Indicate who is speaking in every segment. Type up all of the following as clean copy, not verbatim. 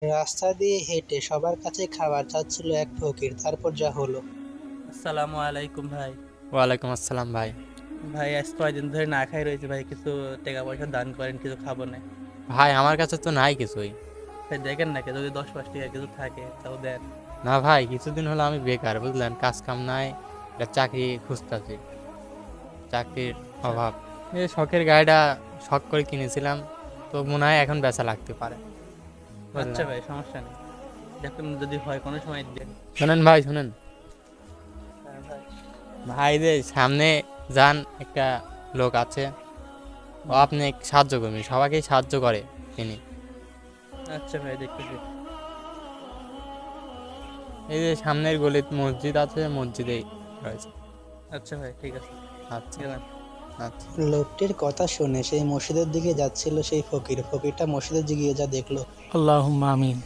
Speaker 1: রাস্তা দিয়ে হেঁটে সবার কাছে খাবার চাচ্ছিল এক ফকির, তারপর যা হলো।
Speaker 2: আসসালামু আলাইকুম ভাই।
Speaker 3: ওয়ালাইকুম আসসালাম ভাই।
Speaker 2: ভাই আজ কয়দিন ধরে না খাই রয়েছে ভাই, কিছু টাকা পয়সা দান করেন, কিছু খাবো না।
Speaker 3: ভাই আমার কাছে তো নাই কিছুই।
Speaker 2: ভাই দেখেন না, যদি 10-5 টাকা কিছু থাকে তাও দেন।
Speaker 3: না ভাই, কিছুদিন হলো আমি বেকার, বুঝলেন, কাজ কাম নাই, একটা চাকরি খুঁজতেছি, চাকরির
Speaker 2: আচ্ছা
Speaker 3: অভাব। এই শখের গাড়িটা শখ করে কিনেছিলাম, তো মনে হয় এখন বেচা লাগতে পারে,
Speaker 2: আচ্ছা
Speaker 3: বুঝলেন।
Speaker 2: ভাই, সমস্যা নেই, দেখুন যদি হয় কোনো সময় দেন।
Speaker 3: শোনেন ভাই, শোনেন
Speaker 2: হ্যাঁ ভাই।
Speaker 3: ভাই, যে সামনে যান, একটা লোক আছে, ও আপনি সাহায্য করবেন, সবাইকেই সাহায্য করে তিনি।
Speaker 2: আচ্ছা ভাই, দেখতেছি।
Speaker 3: এই যে সামনের গলিতে মসজিদ আছে, মসজিদেই রয়েছে।
Speaker 2: আচ্ছা ভাই, ঠিক আছে,
Speaker 3: আচ্ছা
Speaker 2: গেলাম।
Speaker 3: আচ্ছা।
Speaker 1: লোকটির কথা শুনে সেই মসজিদের দিকে যাচ্ছিল সেই ফকিরটা মসজিদে গিয়ে যা দেখলো।
Speaker 4: اللهم آمين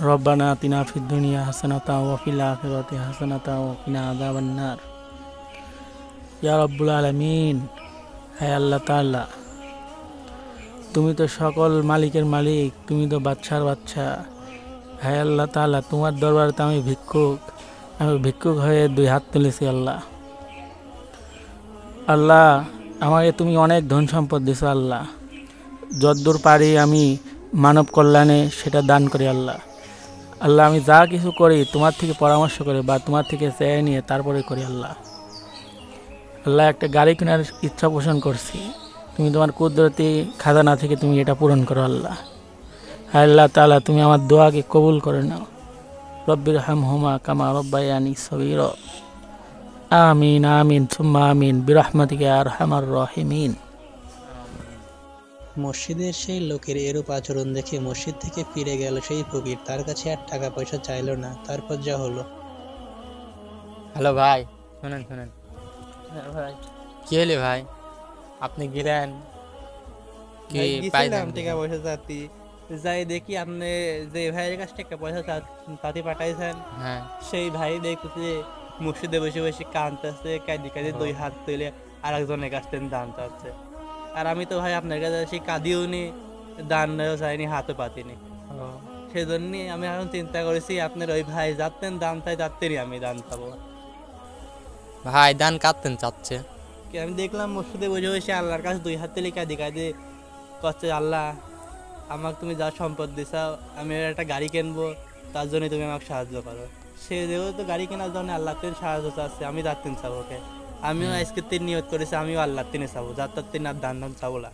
Speaker 4: ربنا آتنا في الدنيا حسنة وفي الآخرة حسنة وقنا عذاب النار يا رب العالمين। হে আল্লাহ তাআলা, তুমি তো সকল মালিকের মালিক, তুমি তো বাদশার বাদশা। হে আল্লাহ তাআলা, তোমার দরবারে আমি ভিক্ষুক হয়ে দুই হাত তুলেছি। আল্লাহ আল্লাহ, আমাকে তুমি অনেক ধন সম্পদ দিছো। আল্লাহ, যতদূর পারি আমি মানব কল্যাণে সেটা দান করি। আল্লাহ আল্লাহ, আমি যা কিছু করি তোমার থেকে পরামর্শ করে বা তোমার থেকে চেয়ে নিয়ে তারপরে করি। আল্লাহ আল্লাহ, একটা গাড়ি কেনার ইচ্ছা পোষণ করছি, তুমি তোমার কুদরতি খাজানা থেকে তুমি এটা পূরণ করো। আল্লাহ আল্লাহ তাআলা, তুমি আমার দোয়াকে কবুল করে নাও। রব্বির হামহুমা কামা রব্বায়ানি সগীরা। আমিন আমিন সুম্মা আমিন বিরহমাতিকা ইয়া আরহামার রাহিমিন।
Speaker 1: মসজিদের সেই লোকের এরূপ আচরণ দেখে মসজিদ থেকে ফিরে গেল সেই ফকির, তার কাছে আর টাকা পয়সা চাইলো না, তারপর যা হলো।
Speaker 3: হ্যালো ভাই, শোনেন শোনেন।
Speaker 2: হ্যাঁ ভাই।
Speaker 3: কি হলে ভাই, আপনি গেলেন কি
Speaker 2: ভাই
Speaker 3: পাইলেন
Speaker 2: গেছিলাম টাকা পয়সা চাতি, যাই দেখি আপনি যে ভাইয়ের কাছ টাকা পয়সা চাতি পাঠাইছেন,
Speaker 3: হ্যাঁ।
Speaker 2: সেই ভাই দেখতেছি যে মসজিদে বসে বসে কাঁদতেছে, কাঁদি কাঁদি দুই হাত তুলে আর একজনের কাছ থেকে দান চাচ্ছে। আর আমি তো ভাই আপনার কাছে সেই কাঁদিও নি, দান চাইনি, হাতও পাতিনি। সেই জন্যই আমি এখন চিন্তা করেছি আপনার ওই ভাই যাচ্ছেন দান চাই, যাত্তেরই আমি দান চাবো।
Speaker 3: ভাই দান কাটতেন চাচ্ছে।
Speaker 2: আমি দেখলাম মসজিদে বসে বসে আল্লাহর কাছে দুই হাত তুলে কাঁদি কাঁদি করছে, আল্লাহ আমাকে তুমি যা সম্পদ দিছাও, আমি একটা গাড়ি কিনবো, তার জন্য তুমি আমাকে সাহায্য করো। সে যেহেতু গাড়ি কেনার জন্য আল্লাহ তিন সাহায্য চাচ্ছে, আমি যার তিন চাবো ওকে। আমিও আজকে তিন নিয়ত করেছি, আমিও আল্লাহ তিনে চাবো, যার তার তিন আর দান দান চাবো না।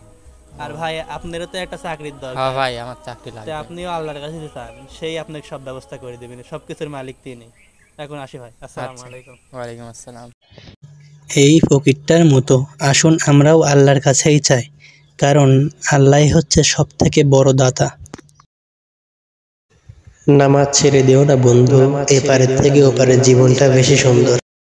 Speaker 2: আর ভাই আপনারও তো একটা চাকরির
Speaker 3: হ্যাঁ
Speaker 2: দরকার,
Speaker 3: ভাই, আমার চাকরি
Speaker 2: তো
Speaker 3: লাগবে।
Speaker 2: আপনিও আল্লাহর কাছে চান, সেই আপনাকে সব ব্যবস্থা করে দেবেন, সবকিছুর মালিক তিনি। এখন আসি ভাই, আসসালামু
Speaker 3: আচ্ছা,
Speaker 2: আলাইকুম।
Speaker 3: ওয়ালাইকুম আসসালাম।
Speaker 1: এই ফকিরটার মতো আসুন আমরাও আল্লাহর কাছেই চাই, কারণ আল্লাহই হচ্ছে সব থেকে বড় দাতা। নামাজ ছেড়ে দিও না বন্ধু, এপারের থেকে ওপারের জীবনটা বেশি সুন্দর।